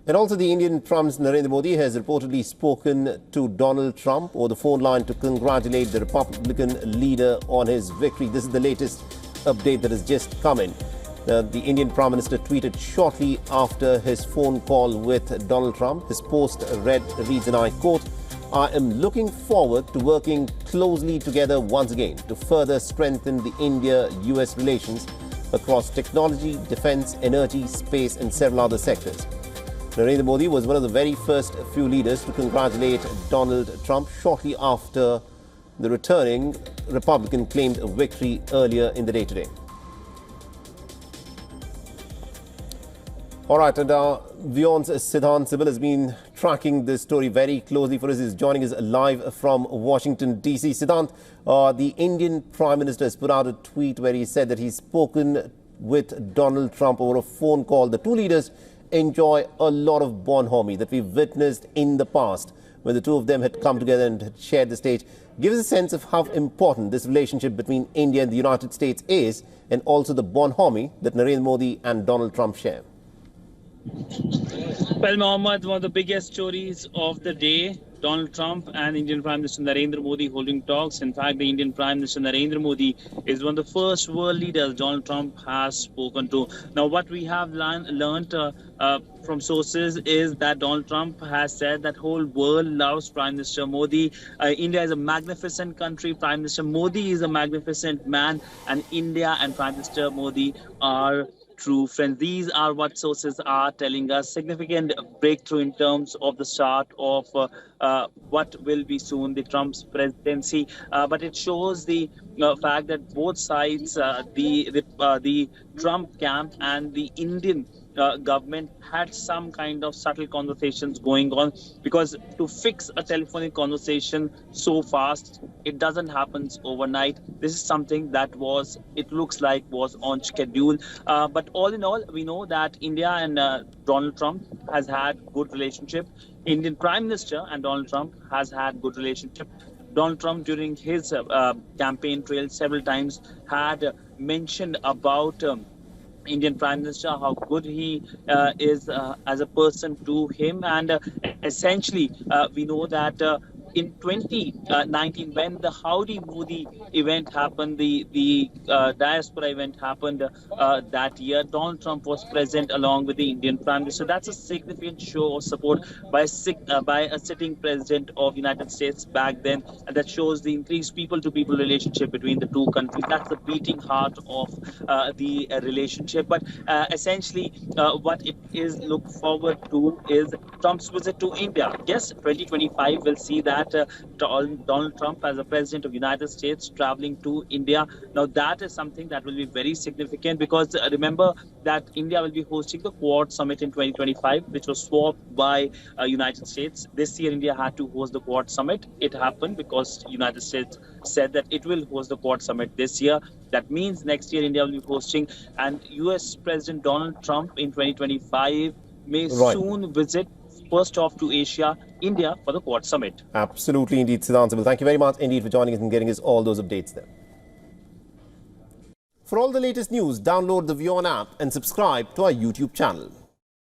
And also the Indian Prime Minister Narendra Modi has reportedly spoken to Donald Trump over the phone line to congratulate the Republican leader on his victory. This is the latest update that has just come in. The Indian Prime Minister tweeted shortly after his phone call with Donald Trump. His post reads, and I quote, "I am looking forward to working closely together once again to further strengthen the India-US relations across technology, defense, energy, space and several other sectors." Narendra Modi was one of the very first few leaders to congratulate Donald Trump shortly after the returning Republican claimed a victory earlier in the day today. All right, and WION's Siddhant Sibil has been tracking this story very closely for us. He's joining us live from Washington, D.C. Siddhant, the Indian Prime Minister has put out a tweet where he said that he's spoken with Donald Trump over a phone call. The two leaders enjoy a lot of bonhomie that we've witnessed in the past when the two of them had come together and had shared the stage. Give us a sense of how important this relationship between India and the United States is, and also the bonhomie that Narendra Modi and Donald Trump share. Well, Mohammed, one of the biggest stories of the day, Donald Trump and Indian Prime Minister Narendra Modi holding talks. In fact, the Indian Prime Minister Narendra Modi is one of the first world leaders Donald Trump has spoken to. Now, what we have learned from sources is that Donald Trump has said that whole world loves Prime Minister Modi. India is a magnificent country. Prime Minister Modi is a magnificent man, and India and Prime Minister Modi are true friends. These are what sources are telling us. Significant breakthrough in terms of the start of what will be soon the Trump's presidency. But it shows the fact that both sides, the Trump camp and the Indian government had some kind of subtle conversations going on, because to fix a telephonic conversation so fast, it doesn't happen overnight. This is something that it looks like was on schedule. But all in all, we know that India and Donald Trump has had good relationship. Indian Prime Minister and Donald Trump has had good relationship. Donald Trump, during his campaign trail several times, had mentioned about Indian Prime Minister, how good he is as a person to him. And essentially, we know that in 2019, when the Howdy Modi event happened, the diaspora event happened that year, Donald Trump was present along with the Indian Prime Minister. That's a significant show of support by a sitting president of United States back then, and that shows the increased people-to-people relationship between the two countries. That's the beating heart of the relationship. But essentially, what it is look forward to is Trump's visit to India. Yes, 2025 will see that Donald Trump as a president of the United States traveling to India. Now that is something that will be very significant, because remember that India will be hosting the Quad Summit in 2025, which was swapped by United States. This year India had to host the Quad Summit. It happened because United States said that it will host the Quad Summit this year. That means next year India will be hosting, and US President Donald Trump in 2025 may soon visit, first off to Asia, India, for the Quad Summit. Absolutely indeed, Siddhant Sibil. Thank you very much indeed for joining us and getting us all those updates there. For all the latest news, download the WION app and subscribe to our YouTube channel.